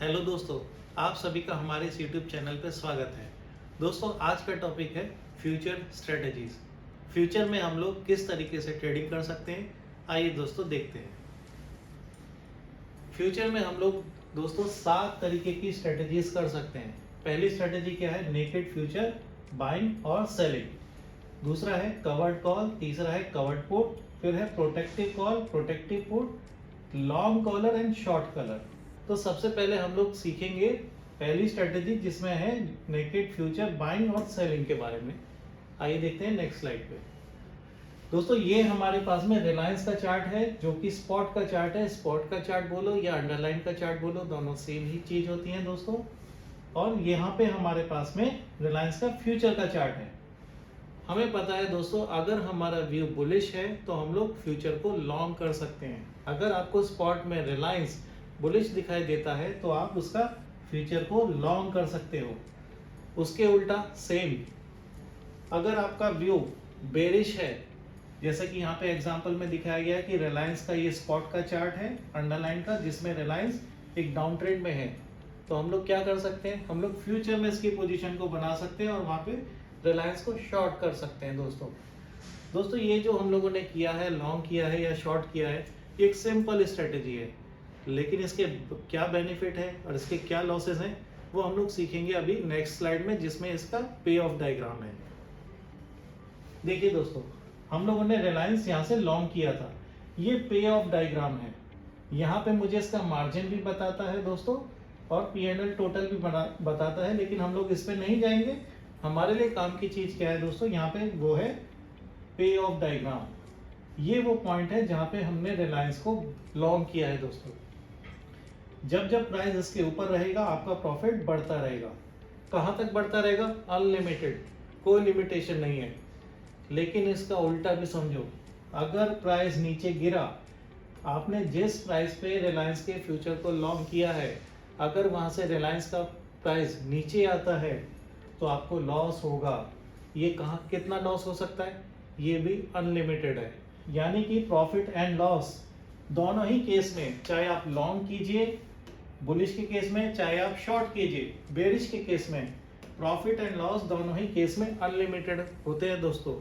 Hello दोस्तों, आप सभी का हमारे इस यूट्यूब चैनल पर स्वागत है। दोस्तों, आज का टॉपिक है फ्यूचर स्ट्रेटजीज। फ्यूचर में हम लोग किस तरीके से ट्रेडिंग कर सकते हैं, आइए दोस्तों देखते हैं। फ्यूचर में हम लोग दोस्तों 7 तरीके की स्ट्रेटजीज कर सकते हैं। पहली स्ट्रेटजी क्या है? नेकेड फ्यूचर, बाइंग और सेलिंग। दूसरा है कवर्ड कॉल, तीसरा है कवर्ड पुट, फिर है protective call, protective put, long collar and short collar. तो सबसे पहले हम लोग सीखेंगे पहली स्ट्रेटजी जिसमें है नेकेड फ्यूचर, बाइंग और सेलिंग के बारे में। आइए देखते हैं नेक्स्ट स्लाइड पे। दोस्तों, ये हमारे पास में रिलायंस का चार्ट है जो कि स्पॉट का चार्ट है। स्पॉट का चार्ट बोलो या अंडरलाइन का चार्ट बोलो, दोनों सेम ही चीज होती है दोस्तों। और यहाँ पे हमारे पास में रिलायंस का फ्यूचर का चार्ट है। हमें पता है दोस्तों, अगर हमारा व्यू बुलिश है तो हम लोग फ्यूचर को लॉन्ग कर सकते हैं। अगर आपको स्पॉट में रिलायंस बुलिश दिखाई देता है तो आप उसका फ्यूचर को लॉन्ग कर सकते हो। उसके उल्टा सेम, अगर आपका व्यू बेरिश है, जैसे कि यहाँ पे एग्जांपल में दिखाया गया है कि रिलायंस का ये स्पॉट का चार्ट है अंडरलाइन का, जिसमें रिलायंस एक डाउन ट्रेंड में है, तो हम लोग क्या कर सकते हैं? हम लोग फ्यूचर में इसकी पोजीशन को बना सकते हैं और वहां पे रिलायंस को शॉर्ट कर सकते हैं दोस्तों, ये जो हम लोगों ने किया है, लॉन्ग किया है या शॉर्ट किया है, ये एक सिंपल स्ट्रेटेजी है। लेकिन इसके क्या बेनिफिट है और इसके क्या लॉसेस हैं, वो हम लोग सीखेंगे अभी नेक्स्ट स्लाइड में, जिसमें इसका पे ऑफ डायग्राम है। देखिए दोस्तों, हम लोगों ने रिलायंस यहाँ से लॉन्ग किया था, ये पे ऑफ डायग्राम है। यहाँ पे मुझे इसका मार्जिन भी बताता है दोस्तों और P&L टोटल भी बताता है, लेकिन हम लोग इस पे नहीं जाएंगे। हमारे लिए काम की चीज क्या है दोस्तों? यहाँ पे वो है पे ऑफ डायग्राम। ये वो पॉइंट है जहाँ पे हमने रिलायंस को लॉन्ग किया है दोस्तों। जब जब प्राइस इसके ऊपर रहेगा आपका प्रॉफिट बढ़ता रहेगा। कहाँ तक बढ़ता रहेगा? अनलिमिटेड, कोई लिमिटेशन नहीं है। लेकिन इसका उल्टा भी समझो, अगर प्राइस नीचे गिरा, आपने जिस प्राइस पे रिलायंस के फ्यूचर को लॉन्ग किया है, अगर वहां से रिलायंस का प्राइस नीचे आता है तो आपको लॉस होगा। ये कहाँ कितना लॉस हो सकता है? ये भी अनलिमिटेड है। यानी कि प्रॉफिट एंड लॉस दोनों ही केस में, चाहे आप लॉन्ग कीजिए बुलिश के केस में, चाहे आप शॉर्ट कीजिए बेरिश के केस में, प्रॉफिट एंड लॉस दोनों ही केस में अनलिमिटेड होते हैं दोस्तों।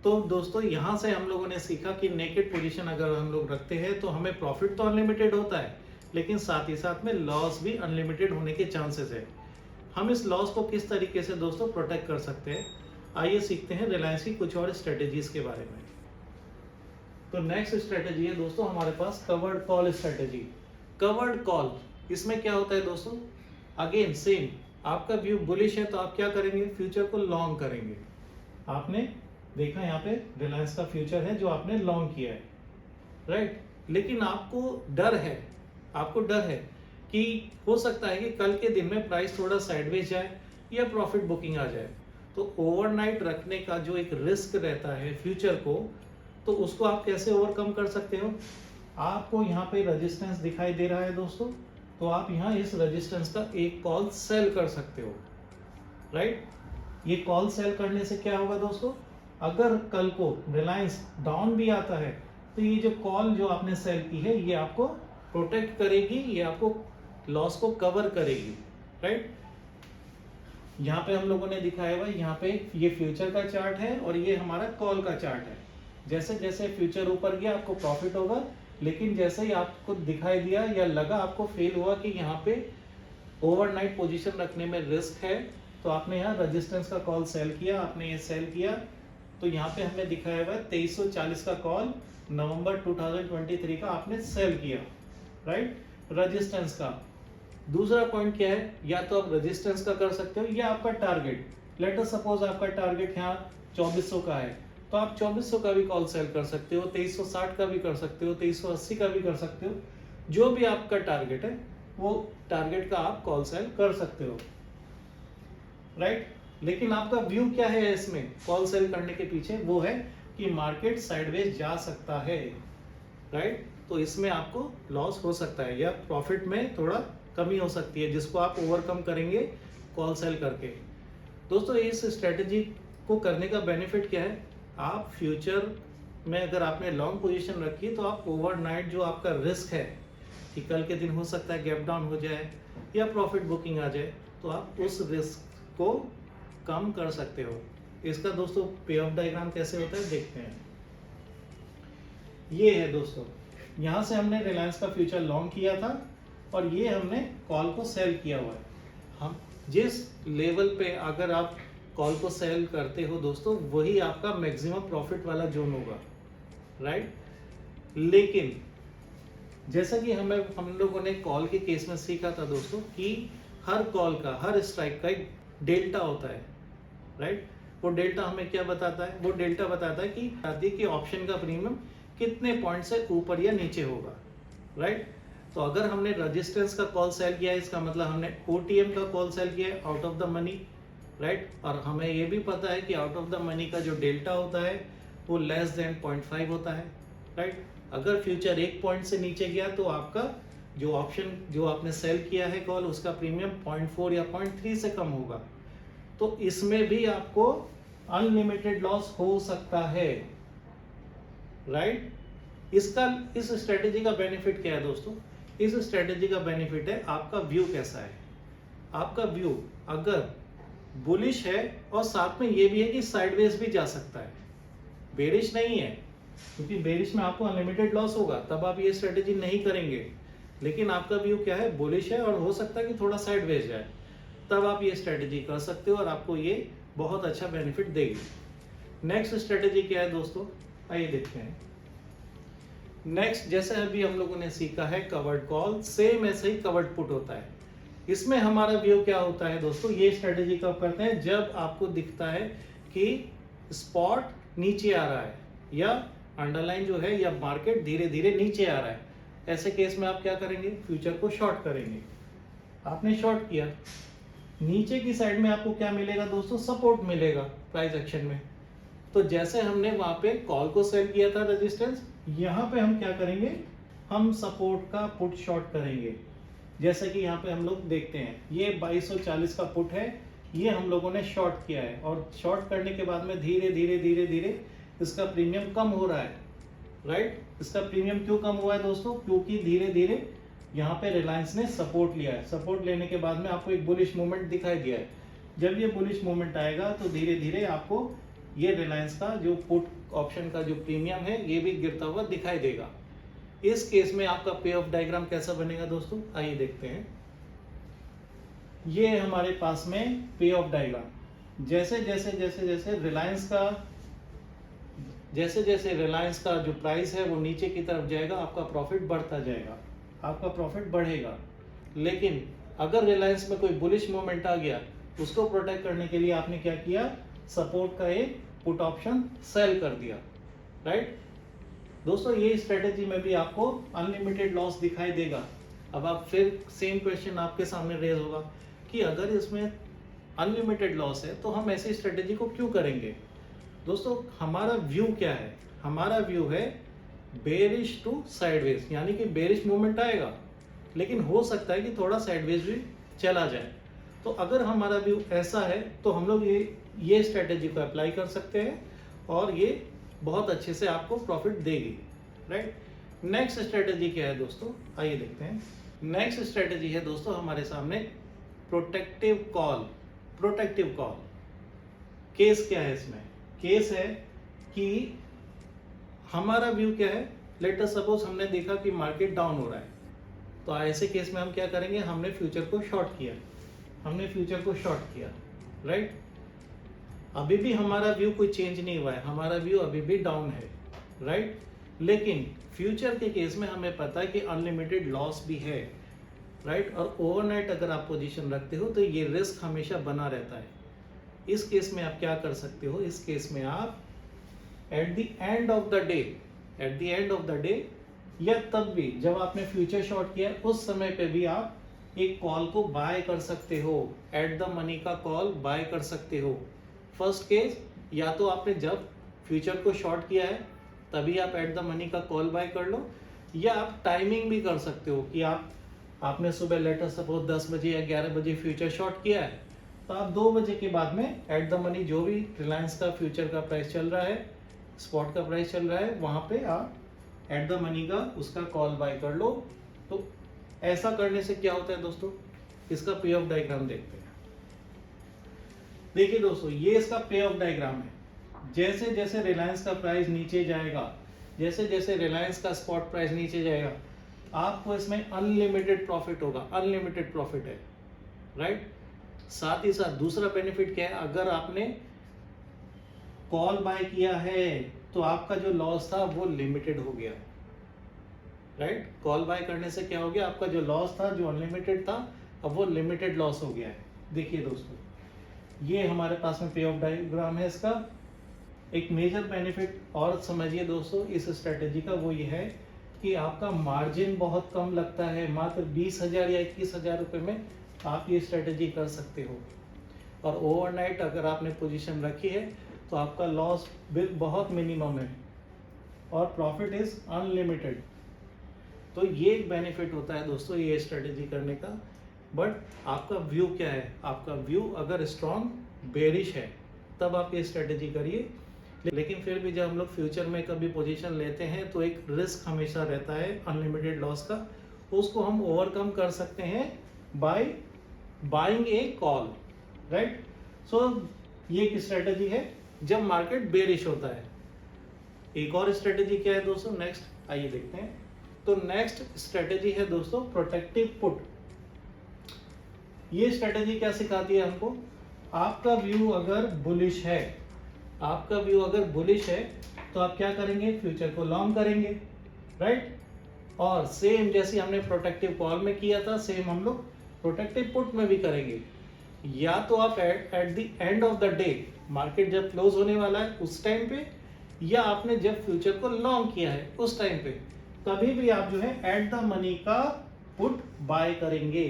तो दोस्तों, यहाँ से हम लोगों ने सीखा कि नेकेड पोजीशन अगर हम लोग रखते हैं तो हमें प्रॉफिट तो अनलिमिटेड होता है, लेकिन साथ ही साथ में लॉस भी अनलिमिटेड होने के चांसेस है। हम इस लॉस को किस तरीके से दोस्तों प्रोटेक्ट कर सकते हैं, आइए सीखते हैं रिलायंस की कुछ और स्ट्रेटेजीज के बारे में। तो नेक्स्ट स्ट्रेटेजी है दोस्तों हमारे पास covered call strategy. Covered call, इसमें क्या होता है दोस्तों? अगेन सेम, आपका व्यू बुलिश है तो आप क्या करेंगे? फ्यूचर को लॉन्ग करेंगे। आपने देखा यहाँ पे रिलायंस का फ्यूचर है जो आपने लॉन्ग किया है, राइट। लेकिन आपको डर है कि हो सकता है कि कल के दिन में प्राइस थोड़ा साइडवेज जाए या प्रॉफिट बुकिंग आ जाए। तो ओवरनाइट रखने का जो एक रिस्क रहता है फ्यूचर को, तो उसको आप कैसे ओवरकम कर सकते हो? आपको यहाँ पे रेजिस्टेंस दिखाई दे रहा है दोस्तों, तो आप यहाँ इस रेजिस्टेंस का एक कॉल सेल कर सकते हो, राइट। ये कॉल सेल करने से क्या होगा दोस्तों? अगर कल को रिलायंस डाउन भी आता है तो ये जो कॉल जो आपने सेल की है ये आपको प्रोटेक्ट करेगी, ये आपको लॉस को कवर करेगी, राइट। यहाँ पे हम लोगों ने दिखाया हुआ, यहाँ पे ये फ्यूचर का चार्ट है और ये हमारा कॉल का चार्ट है। जैसे जैसे फ्यूचर ऊपर गया आपको प्रॉफिट होगा, लेकिन जैसे ही आपको दिखाई दिया या लगा, आपको फील हुआ कि यहाँ पे ओवरनाइट पोजीशन रखने में रिस्क है, तो आपने यहाँ रेजिस्टेंस का कॉल सेल किया, आपने ये सेल किया। तो यहाँ पे हमें दिखाया हुआ है 2340 का कॉल नवंबर 2023 का आपने सेल किया, राइट, रेजिस्टेंस का। दूसरा पॉइंट क्या है? या तो आप रेजिस्टेंस का कर सकते हो या आपका टारगेट, लेट अस सपोज आपका टारगेट यहाँ 2400 का है, तो आप 2400 का भी कॉल सेल कर सकते हो, 2360 का भी कर सकते हो, 2380 का भी कर सकते हो। जो भी आपका टारगेट है वो टारगेट का आप कॉल सेल कर सकते हो, राइट। लेकिन आपका व्यू क्या है इसमें कॉल सेल करने के पीछे? वो है कि मार्केट साइडवेज जा सकता है, राइट। तो इसमें आपको लॉस हो सकता है या प्रॉफिट में थोड़ा कमी हो सकती है, जिसको आप ओवरकम करेंगे कॉल सेल करके। दोस्तों, इस स्ट्रेटेजी को करने का बेनिफिट क्या है? आप फ्यूचर में अगर आपने लॉन्ग पोजीशन रखी तो आप ओवरनाइट जो आपका रिस्क है कि कल के दिन हो सकता है गैप डाउन हो जाए या प्रॉफिट बुकिंग आ जाए, तो आप उस रिस्क को कम कर सकते हो। इसका दोस्तों पे ऑफ डायग्राम कैसे होता है देखते हैं। ये है दोस्तों, यहाँ से हमने रिलायंस का फ्यूचर लॉन्ग किया था और ये हमने कॉल को सेल किया हुआ है। हम जिस लेवल पे अगर आप कॉल को सेल करते हो दोस्तों, वही आपका मैक्सिमम प्रॉफिट वाला जोन होगा, राइट। लेकिन जैसा कि हम लोगों ने कॉल के केस में सीखा था दोस्तों कि हर कॉल का, हर स्ट्राइक का एक डेल्टा होता है, राइट। वो डेल्टा हमें क्या बताता है? वो डेल्टा बताता है कि आदि के ऑप्शन का प्रीमियम कितने पॉइंट से ऊपर या नीचे होगा, राइट। तो अगर हमने रेजिस्टेंस का कॉल सेल किया है, इसका मतलब हमने ओटीएम का कॉल सेल किया है out of the money, right. और हमें ये भी पता है कि आउट ऑफ द मनी का जो डेल्टा होता है वो लेस देन 0.5 होता है, राइट। अगर फ्यूचर एक पॉइंट से नीचे गया तो आपका जो ऑप्शन जो आपने सेल किया है कॉल, उसका प्रीमियम 0.4 या 0.3 से कम होगा। तो इसमें भी आपको अनलिमिटेड लॉस हो सकता है, राइट। इस स्ट्रेटेजी का बेनिफिट क्या है दोस्तों? इस स्ट्रेटेजी का बेनिफिट है आपका व्यू कैसा है। आपका व्यू अगर बुलिश है और साथ में ये भी है कि साइडवेज भी जा सकता है, बेरिश नहीं है, क्योंकि बेरिश में आपको अनलिमिटेड लॉस होगा, तब आप ये स्ट्रेटेजी नहीं करेंगे। लेकिन आपका व्यू क्या है? बुलिश है और हो सकता है कि थोड़ा साइडवेज जाए, तब आप ये स्ट्रेटेजी कर सकते हो और आपको ये बहुत अच्छा बेनिफिट देगी। नेक्स्ट स्ट्रेटेजी क्या है दोस्तों, आइए देखते हैं। नेक्स्ट, जैसे अभी हम लोगों ने सीखा है कवर्ड कॉल, सेम ऐसे ही कवर्ड पुट होता है। इसमें हमारा व्यू क्या होता है दोस्तों? ये स्ट्रेटेजी कब करते हैं? जब आपको दिखता है कि स्पॉट नीचे आ रहा है या अंडरलाइन जो है या मार्केट धीरे धीरे नीचे आ रहा है, ऐसे केस में आप क्या करेंगे? फ्यूचर को शॉर्ट करेंगे। आपने शॉर्ट किया, नीचे की साइड में आपको क्या मिलेगा दोस्तों? सपोर्ट मिलेगा प्राइस एक्शन में। तो जैसे हमने वहां पे कॉल को सेल किया था रेजिस्टेंस, यहाँ पे हम क्या करेंगे? हम सपोर्ट का पुट शॉर्ट करेंगे। जैसे कि यहाँ पे हम लोग देखते हैं, ये 2240 का पुट है, ये हम लोगों ने शॉर्ट किया है और शॉर्ट करने के बाद में धीरे धीरे धीरे धीरे इसका प्रीमियम कम हो रहा है, राइट। इसका प्रीमियम क्यों कम हुआ है दोस्तों? क्योंकि धीरे धीरे यहाँ पे रिलायंस ने सपोर्ट लिया है। सपोर्ट लेने के बाद में आपको एक बुलिश मूवमेंट दिखाई दिया है। जब ये बुलिश मूवमेंट आएगा तो धीरे धीरे आपको ये रिलायंस का जो पुट ऑप्शन का जो प्रीमियम है ये भी गिरता हुआ दिखाई देगा। इस केस में आपका पे ऑफ डायग्राम कैसा बनेगा दोस्तों? आइए देखते हैं। ये हमारे पास में पे ऑफ डायग्राम, जैसे जैसे रिलायंस का जो प्राइस है वो नीचे की तरफ जाएगा, आपका प्रॉफिट बढ़ता जाएगा, आपका प्रॉफिट बढ़ेगा। लेकिन अगर रिलायंस में कोई बुलिश मोमेंट आ गया, उसको प्रोटेक्ट करने के लिए आपने क्या किया? सपोर्ट का एक पुट ऑप्शन सेल कर दिया, राइट। दोस्तों ये स्ट्रेटेजी में भी आपको अनलिमिटेड लॉस दिखाई देगा। अब आप फिर सेम क्वेश्चन आपके सामने रेज होगा कि अगर इसमें अनलिमिटेड लॉस है तो हम ऐसी स्ट्रेटेजी को क्यों करेंगे? दोस्तों हमारा व्यू क्या है? हमारा व्यू है बेरिश टू साइडवेज, यानी कि बेरिश मूवमेंट आएगा लेकिन हो सकता है कि थोड़ा साइडवेज भी चला जाए। तो अगर हमारा व्यू ऐसा है तो हम लोग ये स्ट्रेटेजी को अप्लाई कर सकते हैं और ये बहुत अच्छे से आपको प्रॉफिट देगी, राइट। नेक्स्ट स्ट्रेटेजी क्या है दोस्तों? आइए देखते हैं। नेक्स्ट स्ट्रेटेजी है दोस्तों हमारे सामने protective call. Protective call case क्या है? इसमें केस है कि हमारा व्यू क्या है? लेट अस सपोज हमने देखा कि मार्केट डाउन हो रहा है, तो ऐसे केस में हम क्या करेंगे? हमने फ्यूचर को शॉर्ट किया, राइट। अभी भी हमारा व्यू कोई चेंज नहीं हुआ है, हमारा व्यू अभी भी डाउन है, राइट। लेकिन फ्यूचर के केस में हमें पता है कि अनलिमिटेड लॉस भी है, राइट। और ओवरनाइट अगर आप पोजीशन रखते हो तो ये रिस्क हमेशा बना रहता है। इस केस में आप क्या कर सकते हो? इस केस में आप at the end of the day या तब भी जब आपने फ्यूचर शॉर्ट किया उस समय पे भी आप एक कॉल को बाय कर सकते हो, एट द मनी का कॉल बाय कर सकते हो। फर्स्ट केस, या तो आपने जब फ्यूचर को शॉर्ट किया है तभी आप एट द मनी का कॉल बाय कर लो, या आप टाइमिंग भी कर सकते हो कि आपने सुबह लेटर सपोज 10 बजे या 11 बजे फ्यूचर शॉर्ट किया है तो आप 2 बजे के बाद में एट द मनी जो भी रिलायंस का फ्यूचर का प्राइस चल रहा है, स्पॉट का प्राइस चल रहा है, वहां पे आप एट द मनी का उसका कॉल बाय कर लो। तो ऐसा करने से क्या होता है दोस्तों, इसका पे ऑफ डायग्राम देखते हैं। देखिए दोस्तों, ये इसका पे ऑफ डायग्राम है। जैसे जैसे रिलायंस का प्राइस नीचे जाएगा, जैसे जैसे रिलायंस का स्पॉट प्राइस नीचे जाएगा, आपको इसमें अनलिमिटेड प्रॉफिट होगा, अनलिमिटेड प्रॉफिट है, राइट। साथ ही साथ दूसरा बेनिफिट क्या है, अगर आपने कॉल बाय किया है तो आपका जो लॉस था वो लिमिटेड हो गया, राइट। कॉल बाय करने से क्या हो गया, आपका जो लॉस था, जो अनलिमिटेड था, अब वो लिमिटेड लॉस हो गया है। देखिए दोस्तों, ये हमारे पास में पे ऑफ डायग्राम है इसका। एक मेजर बेनिफिट और समझिए दोस्तों इस स्ट्रेटेजी का, वो ये है कि आपका मार्जिन बहुत कम लगता है। मात्र 20,000 या 21,000 रुपये में आप ये स्ट्रेटेजी कर सकते हो। और ओवरनाइट अगर आपने पोजीशन रखी है तो आपका लॉस बहुत मिनिमम है और प्रॉफिट इज अनलिमिटेड। तो ये एक बेनिफिट होता है दोस्तों ये स्ट्रेटेजी करने का। बट आपका व्यू क्या है, आपका व्यू अगर स्ट्रॉन्ग बेरिश है तब आप ये स्ट्रेटेजी करिए। लेकिन फिर भी जब हम लोग फ्यूचर में कभी पोजीशन लेते हैं तो एक रिस्क हमेशा रहता है अनलिमिटेड लॉस का, उसको हम ओवरकम कर सकते हैं by buying a call, right. So ये एक स्ट्रेटेजी है जब मार्केट बेरिश होता है। एक और स्ट्रेटेजी क्या है दोस्तों, नेक्स्ट आइए देखते हैं। तो नेक्स्ट स्ट्रेटेजी है दोस्तों प्रोटेक्टिव पुट। ये स्ट्रेटेजी क्या सिखाती है हमको, आपका व्यू अगर बुलिश है, आपका व्यू अगर बुलिश है तो आप क्या करेंगे, फ्यूचर को लॉन्ग करेंगे, राइट। और सेम जैसे हमने प्रोटेक्टिव कॉल में किया था, सेम हम लोग प्रोटेक्टिव पुट में भी करेंगे। या तो आप at the end of the day, market जब क्लोज होने वाला है उस टाइम पे, या आपने जब फ्यूचर को लॉन्ग किया है उस टाइम पे, कभी भी आप जो है एट द मनी का पुट बाय करेंगे।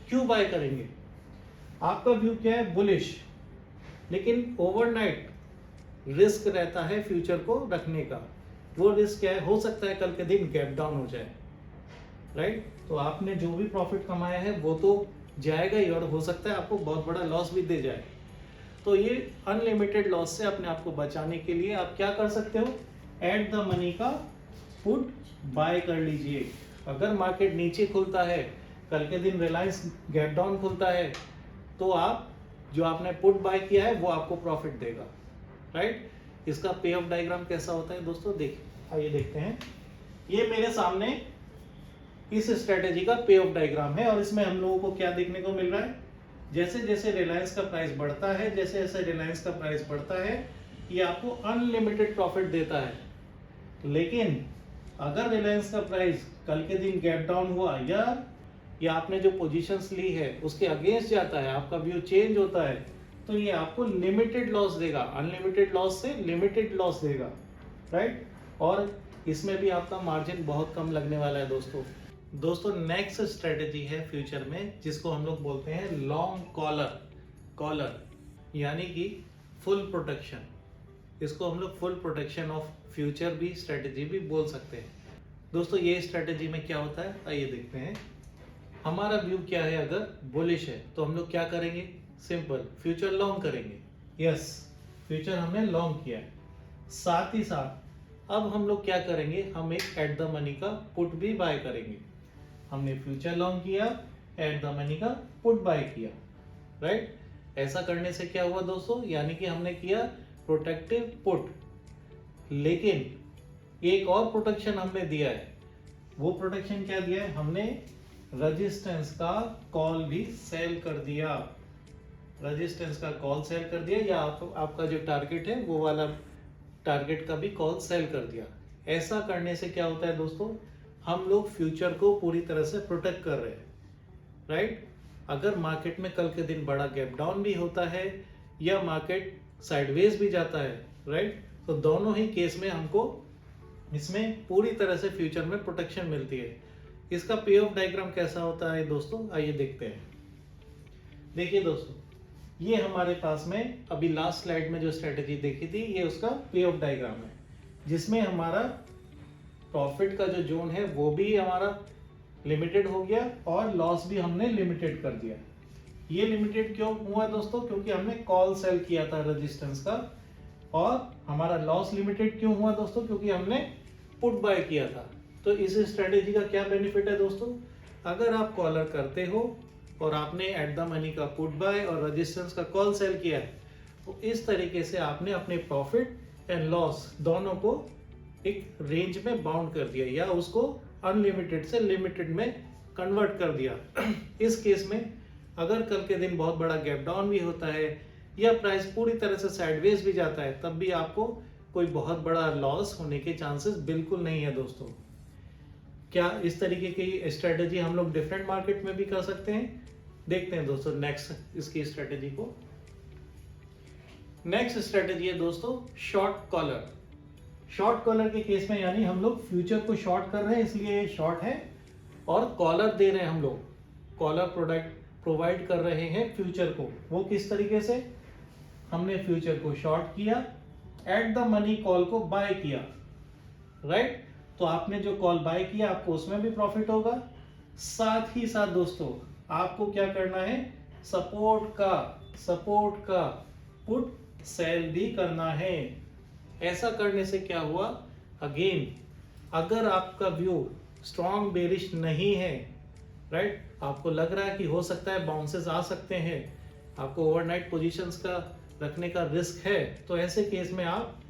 क्यों बाय करेंगे, आपका व्यू क्या है, बुलिश, लेकिन ओवरनाइट रिस्क रहता है फ्यूचर को रखने का। वो रिस्क क्या है, हो सकता है कल के दिन गैप डाउन हो जाए, राइट। तो आपने जो भी प्रॉफिट कमाया है वो तो जाएगा ही, और हो सकता है आपको बहुत बड़ा लॉस भी दे जाए। तो ये अनलिमिटेड लॉस से अपने आप को बचाने के लिए आप क्या कर सकते हो, एट द मनी का पुट बाय कर लीजिए। अगर मार्केट नीचे खुलता है, कल के दिन रिलायंस गैप डाउन खुलता है, तो आप जो आपने पुट बाय किया है वो आपको प्रॉफिट देगा, राइट। इसका पे ऑफ डायग्राम कैसा होता है दोस्तों, देखिए आइए देखते हैं। ये मेरे सामने इस स्ट्रेटेजी का पे ऑफ डायग्राम है, और इसमें हम लोगों को क्या देखने को मिल रहा है, जैसे जैसे रिलायंस का प्राइस बढ़ता है, जैसे जैसे रिलायंस का प्राइस बढ़ता है, ये आपको अनलिमिटेड प्रॉफिट देता है। लेकिन अगर रिलायंस का प्राइस कल के दिन गैप डाउन हुआ, या आपने जो पोजीशंस ली है उसके अगेंस्ट जाता है, आपका व्यू चेंज होता है, तो ये आपको लिमिटेड लॉस देगा, अनलिमिटेड लॉस से लिमिटेड लॉस देगा, राइट। और इसमें भी आपका मार्जिन बहुत कम लगने वाला है दोस्तों। नेक्स्ट स्ट्रेटेजी है फ्यूचर में जिसको हम लोग बोलते हैं लॉन्ग कॉलर, यानी कि फुल प्रोटेक्शन। इसको हम लोग फुल प्रोटेक्शन ऑफ फ्यूचर भी स्ट्रेटेजी भी बोल सकते हैं दोस्तों। ये स्ट्रेटेजी में क्या होता है, आइए देखते हैं। हमारा व्यू क्या है, अगर बुलिश है तो हम लोग क्या करेंगे, सिंपल, फ्यूचर लॉन्ग करेंगे। यस, फ्यूचर हमने लॉन्ग किया है। साथ ही साथ अब हम लोग क्या करेंगे, हम एक एट द मनी का पुट भी बाय करेंगे। हमने फ्यूचर लॉन्ग किया, एट द मनी का पुट बाय किया, राइट। ऐसा करने से क्या हुआ दोस्तों, यानी कि हमने किया प्रोटेक्टिव पुट, लेकिन एक और प्रोटेक्शन हमने दिया है। वो प्रोटेक्शन क्या दिया है, हमने रेजिस्टेंस का कॉल भी सेल कर दिया, रेजिस्टेंस का कॉल सेल कर दिया, या आपका जो टारगेट है वो वाला टारगेट का भी कॉल सेल कर दिया। ऐसा करने से क्या होता है दोस्तों, हम लोग फ्यूचर को पूरी तरह से प्रोटेक्ट कर रहे हैं, राइट। अगर मार्केट में कल के दिन बड़ा गैप डाउन भी होता है या मार्केट साइडवेज भी जाता है, राइट, तो दोनों ही केस में हमको इसमें पूरी तरह से फ्यूचर में प्रोटेक्शन मिलती है। इसका पे ऑफ डायग्राम कैसा होता है दोस्तों, आइए देखते हैं। देखिए दोस्तों, ये हमारे पास में अभी लास्ट स्लाइड में जो स्ट्रेटेजी देखी थी, ये उसका पे ऑफ डायग्राम है, जिसमें हमारा प्रॉफिट का जो जोन है वो भी हमारा लिमिटेड हो गया और लॉस भी हमने लिमिटेड कर दिया। ये लिमिटेड क्यों हुआ दोस्तों, क्योंकि हमने कॉल सेल किया था रेजिस्टेंस का। और हमारा लॉस लिमिटेड क्यों हुआ दोस्तों, क्योंकि हमने पुट बाय किया था। तो इस स्ट्रेटेजी का क्या बेनिफिट है दोस्तों, अगर आप कॉलर करते हो और आपने एट द मनी का पुट बाय और रेजिस्टेंस का कॉल सेल किया है, तो इस तरीके से आपने अपने प्रॉफिट एंड लॉस दोनों को एक रेंज में बाउंड कर दिया या उसको अनलिमिटेड से लिमिटेड में कन्वर्ट कर दिया। इस केस में अगर कल के दिन बहुत बड़ा गैप डाउन भी होता है या प्राइस पूरी तरह से साइडवेज भी जाता है, तब भी आपको कोई बहुत बड़ा लॉस होने के चांसेस बिल्कुल नहीं है दोस्तों। क्या इस तरीके की स्ट्रेटेजी हम लोग डिफरेंट मार्केट में भी कर सकते हैं? देखते हैं दोस्तों नेक्स्ट इसकी स्ट्रेटेजी को। नेक्स्ट स्ट्रेटेजी है दोस्तों शॉर्ट कॉलर। शॉर्ट कॉलर के केस में यानी हम लोग फ्यूचर को शॉर्ट कर रहे हैं, इसलिए ये शॉर्ट है, और कॉलर दे रहे हैं हम लोग, कॉलर प्रोडक्ट प्रोवाइड कर रहे हैं फ्यूचर को। वो किस तरीके से? हमने फ्यूचर को शॉर्ट किया, एट द मनी कॉल को बाय किया, राइट? तो आपने जो कॉल बाय किया आपको उसमें भी प्रॉफिट होगा। साथ ही साथ दोस्तों आपको क्या करना है? सपोर्ट का पुट सेल भी करना है। ऐसा करने से क्या हुआ? अगेन अगर आपका व्यू स्ट्रॉन्ग बेरिश नहीं है, राइट, आपको लग रहा है कि हो सकता है बाउंसेस आ सकते हैं, आपको ओवरनाइट पोजीशंस का रखने का रिस्क है, तो ऐसे केस में आप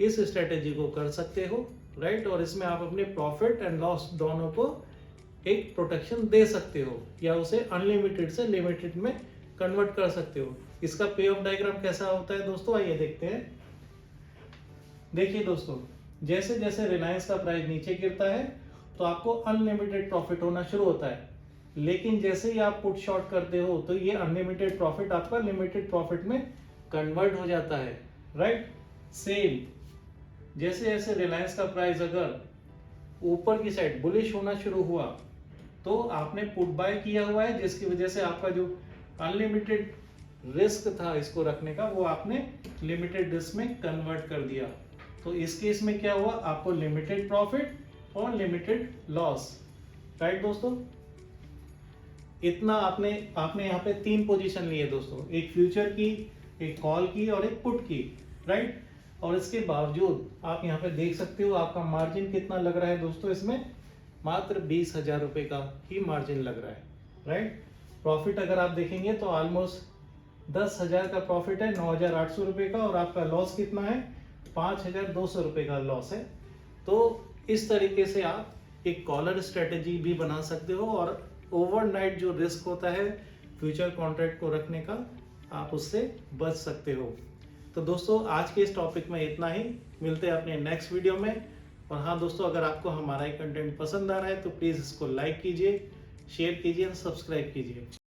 इस स्ट्रेटेजी को कर सकते हो, राइट, और इसमें आप अपने प्रॉफिट एंड लॉस दोनों को एक प्रोटेक्शन दे सकते हो या उसे अनलिमिटेड से लिमिटेड में कन्वर्ट कर सकते हो। इसका पे ऑफ डायग्राम कैसा होता है दोस्तों, आइए देखते हैं। देखिए दोस्तों, जैसे जैसे रिलायंस का प्राइस नीचे गिरता है तो आपको अनलिमिटेड प्रॉफिट होना शुरू होता है, लेकिन जैसे ही आप पुट शॉर्ट करते हो तो ये अनलिमिटेड प्रॉफिट आपका लिमिटेड प्रॉफिट में कन्वर्ट हो जाता है, राइट। सेम जैसे जैसे रिलायंस का प्राइस अगर ऊपर की साइड बुलिश होना शुरू हुआ तो आपने पुट बाय किया हुआ है, जिसकी वजह से आपका जो अनलिमिटेड रिस्क था इसको रखने का वो आपने लिमिटेड रिस्क में कन्वर्ट कर दिया। तो इस केस में क्या हुआ? आपको लिमिटेड प्रॉफिट और लिमिटेड लॉस, राइट दोस्तों। इतना आपने यहाँ पे 3 पोजीशन ली है दोस्तों, एक फ्यूचर की, एक कॉल की और एक पुट की, राइट। और इसके बावजूद आप यहाँ पे देख सकते हो आपका मार्जिन कितना लग रहा है दोस्तों, इसमें मात्र 20,000 रुपए का ही मार्जिन लग रहा है, राइट। प्रॉफिट अगर आप देखेंगे तो ऑलमोस्ट 10,000 का प्रॉफिट है, 9,800 रुपए का, और आपका लॉस कितना है? 5,200 रुपए का लॉस है। तो इस तरीके से आप एक कॉलर स्ट्रेटेजी भी बना सकते हो और ओवरनाइट जो रिस्क होता है फ्यूचर कॉन्ट्रैक्ट को रखने का, आप उससे बच सकते हो। तो दोस्तों आज के इस टॉपिक में इतना ही, मिलते हैं अपने नेक्स्ट वीडियो में। और हाँ दोस्तों, अगर आपको हमारा ये कंटेंट पसंद आ रहा है तो प्लीज़ इसको लाइक कीजिए, शेयर कीजिए और सब्सक्राइब कीजिए।